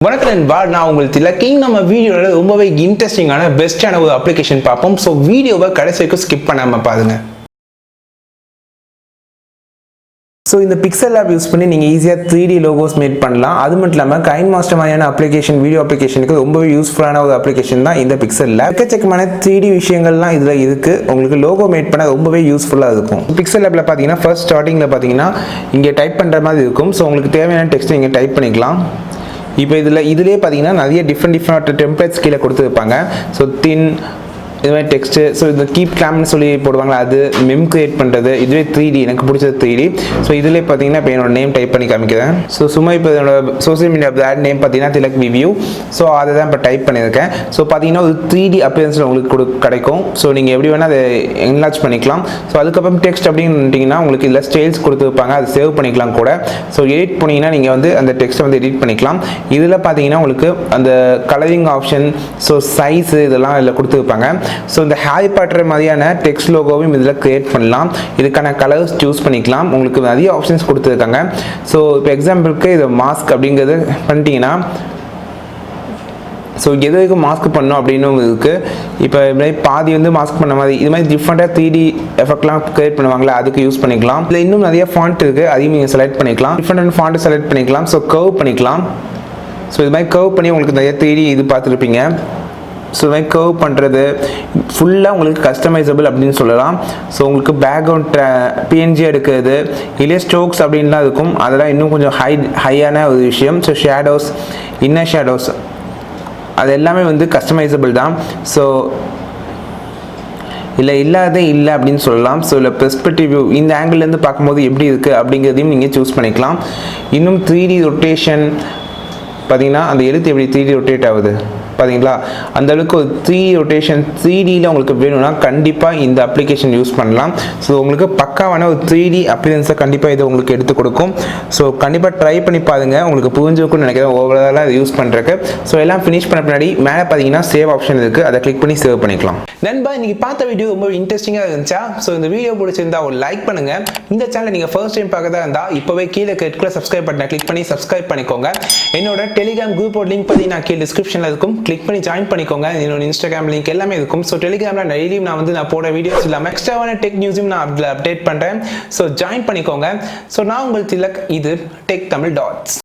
வணக்கம் நண்பா, நான் உங்களுக்கு திலக்கிங். நம்ம வீடியோவில் ரொம்பவே இன்ட்ரெஸ்டிங்கான பெஸ்ட்டான ஒரு அப்ளிகேஷன் பார்ப்போம். ஸோ வீடியோவை கடைசி வரைக்கும் ஸ்கிப் பண்ணாமல் பாருங்க. ஸோ இந்த பிக்சல் ஆப் யூஸ் பண்ணி நீங்கள் ஈஸியாக 3D லோகோஸ் மேட் பண்ணலாம். அது மட்டும் இல்லாமல் கைன்மாஸ்டர் மாதிரியான அப்ளிகேஷன், வீடியோ அப்ளிகேஷனுக்கு ரொம்பவே யூஸ்ஃபுல்லான ஒரு அப்ளிகேஷன் தான் இந்த பிக்சல் ஆப். எக்கச்சக்கமான 3D விஷயங்கள்லாம் இதில் இருக்குது. உங்களுக்கு லோகோ மேட் பண்ண ரொம்பவே யூஸ்ஃபுல்லாக இருக்கும். பிக்சல் ஆப்பில் பார்த்தீங்கன்னா ஃபர்ஸ்ட் ஸ்டார்டிங்கில் பார்த்தீங்கன்னா இங்கே டைப் பண்ணுற மாதிரி இருக்கும். ஸோ உங்களுக்கு தேவையான டெக்ஸ்ட் நீங்கள் டைப் பண்ணிக்கலாம். இப்போ இதிலே பார்த்தீங்கன்னா நிறைய டிஃப்ரெண்ட் டெம்ப்ளேட்ஸ் கீழே கொடுத்துருப்பாங்க. ஸோ தின் இது மாதிரி டெக்ஸ்ட்டு, ஸோ இந்த கீப் கிளாம்னு சொல்லி போடுவாங்களா, அது மெம் கிரியேட் பண்ணுறது, இதுவே 3D எனக்கு பிடிச்சது 3D. ஸோ இதில் பார்த்தீங்கன்னா இப்போ என்னோட நேம் டைப் பண்ணி காமிக்கிறேன். ஸோ சும்மா இப்போ என்னோட சோசியல் மீடியா ஆட் நேம் பார்த்தீங்கன்னா திலக் விவியூ. ஸோ அதை தான் இப்போ டைப் பண்ணியிருக்கேன். ஸோ பார்த்தீங்கன்னா ஒரு 3D அப்பியரன்ஸில் உங்களுக்கு கிடைக்கும். ஸோ நீங்கள் எப்படி வேணால் அதை என்லார்ஜ் பண்ணிக்கலாம். ஸோ அதுக்கப்புறம் டெக்ஸ்ட் அப்படின்ட்டிங்கன்னா உங்களுக்கு இதில் ஸ்டைல்ஸ் கொடுத்துருப்பாங்க, அதை சேவ் பண்ணிக்கலாம் கூட. ஸோ எடிட் பண்ணிங்கன்னா நீங்கள் வந்து அந்த டெக்ஸ்ட்டை வந்து எடிட் பண்ணிக்கலாம். இதில் பார்த்தீங்கன்னா உங்களுக்கு அந்த கலரிங் ஆப்ஷன், ஸோ சைஸு இதெல்லாம் இதில் கொடுத்துருப்பாங்க. ஸோ இந்த ஹாரி பாட்டர் மாதிரியான டெக்ஸ்ட் லோகோவையும் இதில் கிரியேட் பண்ணலாம். இதுக்கான கலர்ஸ் சூஸ் பண்ணிக்கலாம். உங்களுக்கு நிறைய ஆப்ஷன்ஸ் கொடுத்துருக்காங்க. ஸோ இப்போ எக்ஸாம்பிளுக்கு இது மாஸ்க் அப்படிங்கிறது பண்ணிட்டீங்கன்னா, ஸோ எது வரைக்கும் மாஸ்க் பண்ணணும் அப்படின்னு இருக்குது. இப்போ பாதி வந்து மாஸ்க் பண்ண மாதிரி இது மாதிரி டிஃப்ரெண்ட்டாக 3D எஃபெக்ட்லாம் கிரியேட் பண்ணுவாங்களா, அதுக்கு யூஸ் பண்ணிக்கலாம். இதில் இன்னும் நிறைய ஃபாண்ட் இருக்குது, அதையும் நீங்கள் செலக்ட் பண்ணிக்கலாம். டிஃப்ரெண்ட் ஃபாண்ட்டு செலக்ட் பண்ணிக்கலாம். ஸோ கர்வ் பண்ணிக்கலாம். ஸோ இது மாதிரி கர்வ் பண்ணி உங்களுக்கு நிறைய 3D இது பார்த்துருப்பீங்க. ஸோ இது மாதிரி கர்வ் பண்ணுறது ஃபுல்லாக உங்களுக்கு கஸ்டமைசபிள் அப்படின்னு சொல்லலாம். ஸோ உங்களுக்கு பேக்ரவுண்ட் பிஎன்ஜி எடுக்கிறது, இல்லையே ஸ்ட்ரோக்ஸ் அப்படின்லாம் இருக்கும். அதெல்லாம் இன்னும் கொஞ்சம் ஹையான ஒரு விஷயம். ஸோ ஷேடோஸ், இன்னர் ஷேடோஸ் அது எல்லாமே வந்து கஸ்டமைசபிள் தான். ஸோ இல்லாதே இல்லை அப்படின்னு சொல்லலாம். ஸோ இல்லை பெர்ஸ்பெக்டிவ் வியூ இந்த ஆங்கிள்லேருந்து பார்க்கும்போது எப்படி இருக்குது அப்படிங்கிறதையும் நீங்கள் சூஸ் பண்ணிக்கலாம். இன்னும் 3D ரொட்டேஷன் பார்த்தீங்கன்னா அந்த எழுத்து எப்படி 3D ரொட்டேட் ஆகுது பார்த்தீங்களா, அந்த அளவுக்கு ஒரு 3D ரொட்டேஷன் 3Dயில் உங்களுக்கு வேணும்னா கண்டிப்பாக இந்த அப்ளிகேஷன் யூஸ் பண்ணலாம். ஸோ உங்களுக்கு பக்காவான ஒரு 3D அப்பியரன்ஸை கண்டிப்பாக இது உங்களுக்கு எடுத்து கொடுக்கும். ஸோ கண்டிப்பாக ட்ரை பண்ணி பாருங்கள், உங்களுக்கு புரிஞ்சுக்குன்னு நினைக்கிறேன் ஓவராலாக இது யூஸ் பண்ணுறதுக்கு. ஸோ எல்லாம் ஃபினிஷ் பண்ண பின்னாடி மேலே பார்த்தீங்கன்னா சேவ் ஆப்ஷன் இருக்குது, அதை கிளிக் பண்ணி சேவ் பண்ணிக்கலாம். நண்பா, இன்னைக்கு பார்த்த வீடியோ ரொம்ப இன்ட்ரெஸ்டிங்காக இருந்துச்சா? ஸோ இந்த வீடியோ பிடிச்சிருந்தா ஒரு லைக் பண்ணுங்கள். இந்த சேனல் நீங்கள் ஃபர்ஸ்ட் டைம் பார்க்கறதா இருந்தால் இப்போவே கீழே இருக்கிற சப்ஸ்கிரைப் பட்டனை கிளிக் பண்ணி சப்ஸ்கிரைப் பண்ணிக்கோங்க. என்னோட டெலிகிராம் குரூப்போட லிங்க் பற்றி நான் கீழே டிஸ்கிரிப்ஷனில் இருக்கும், கிளிக் பண்ணி ஜாயின் பண்ணிக்கோங்க. என்னோட இன்ஸ்டாகிராம் லிங்க் எல்லாமே இருக்கும். ஸோ டெலிகிராமில் டெய்லியும் நான் போட வீடியோஸ் இல்லாமல் எக்ஸ்ட்ராவான டெக் நியூஸும் நான் அப்டேட் பண்ணுறேன். ஸோ ஜாயின் பண்ணிக்கோங்க. ஸோ நான் உங்கள் திலக், இது டெக் தமிழ் டாட்ஸ்.